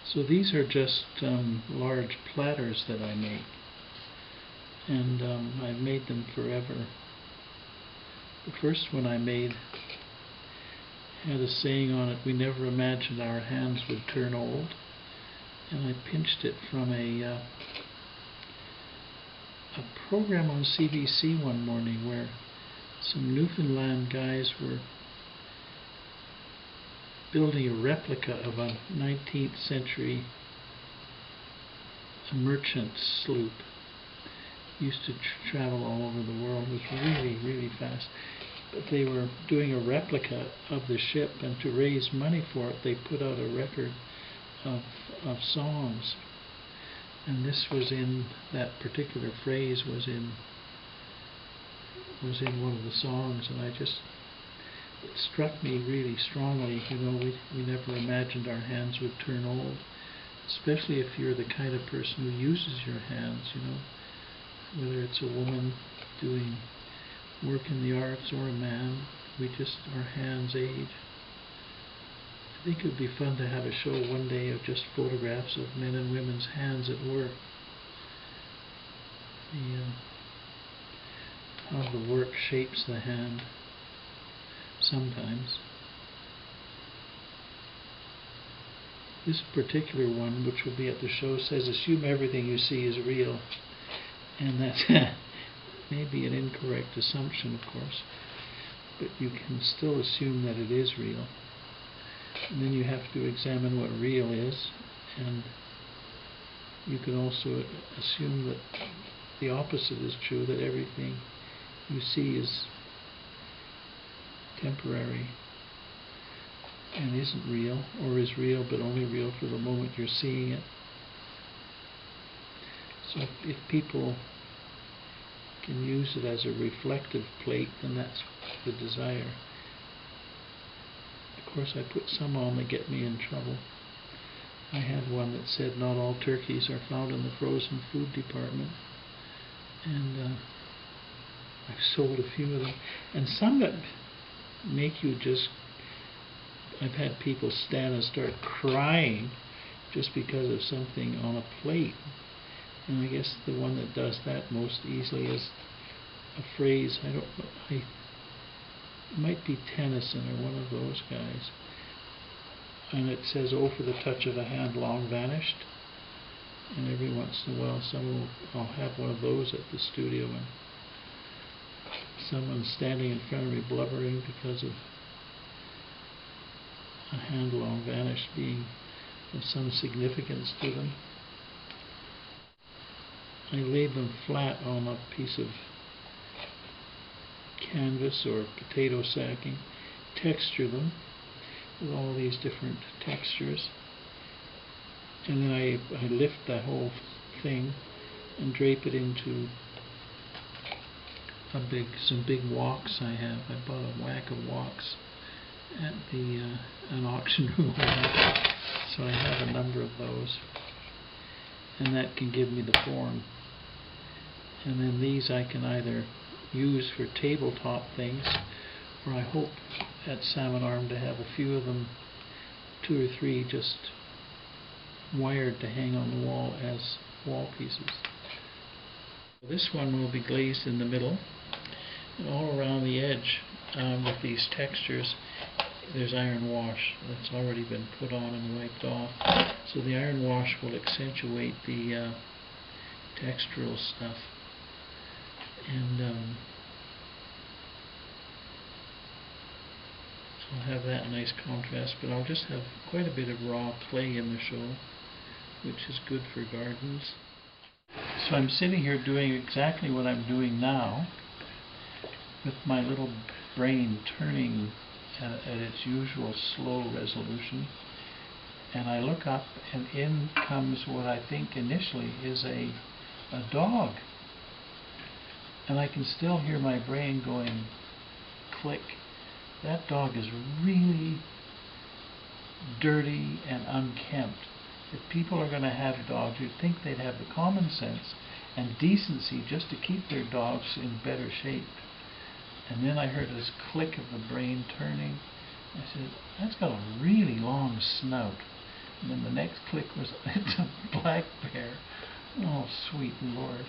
So these are just large platters that I make, and I've made them forever. The first one I made had a saying on it, "We never imagined our hands would turn old," and I pinched it from a program on CBC one morning where some Newfoundland guys were building a replica of a 19th century merchant sloop. Used to travel all over the world. It was really, really fast. But they were doing a replica of the ship, and to raise money for it, they put out a record of songs. And this was in, that particular phrase was in one of the songs, and it struck me really strongly. You know, we never imagined our hands would turn old, especially if you're the kind of person who uses your hands, you know, whether it's a woman doing work in the arts or a man, our hands age. I think it would be fun to have a show one day of just photographs of men and women's hands at work. How the work shapes the hand sometimes. This particular one, which will be at the show, says, "Assume everything you see is real." And that's maybe an incorrect assumption, of course, but you can still assume that it is real. And then you have to examine what real is, and you can also assume that the opposite is true, that everything you see is temporary and isn't real, or is real but only real for the moment you're seeing it. So if people can use it as a reflective plate, then that's the desire. Of course, I put some on that get me in trouble. I had one that said, "Not all turkeys are found in the frozen food department," and I've sold a few of them. And some that make you just, I've had people stand and start crying just because of something on a plate. And I guess the one that does that most easily is a phrase, it might be Tennyson or one of those guys. And it says, "Oh, for the touch of a hand long vanished." And every once in a while I'll have one of those at the studio, and someone's standing in front of me blubbering because of a hand long vanished being of some significance to them. I laid them flat on a piece of canvas or potato sacking, texture them with all these different textures, and then I lift the whole thing and drape it into some big wocks I have. I bought a whack of wocks at an auction room, so I have a number of those, and that can give me the form. And then these I can either use for tabletop things, or I hope at Salmon Arm to have a few of them, 2 or 3, just wired to hang on the wall as wall pieces. This one will be glazed in the middle, and all around the edge with these textures there's iron wash that's already been put on and wiped off. So the iron wash will accentuate the textural stuff. And I'll have that nice contrast, but I'll just have quite a bit of raw clay in the show, which is good for gardens. So I'm sitting here doing exactly what I'm doing now, with my little brain turning at its usual slow resolution, and I look up and in comes what I think initially is a dog, and I can still hear my brain going click. That dog is really dirty and unkempt. If people are going to have dogs, you'd think they'd have the common sense and decency just to keep their dogs in better shape. And then I heard this click of the brain turning. I said, that's got a really long snout. And then the next click was, it's a black bear. Oh, sweet Lord.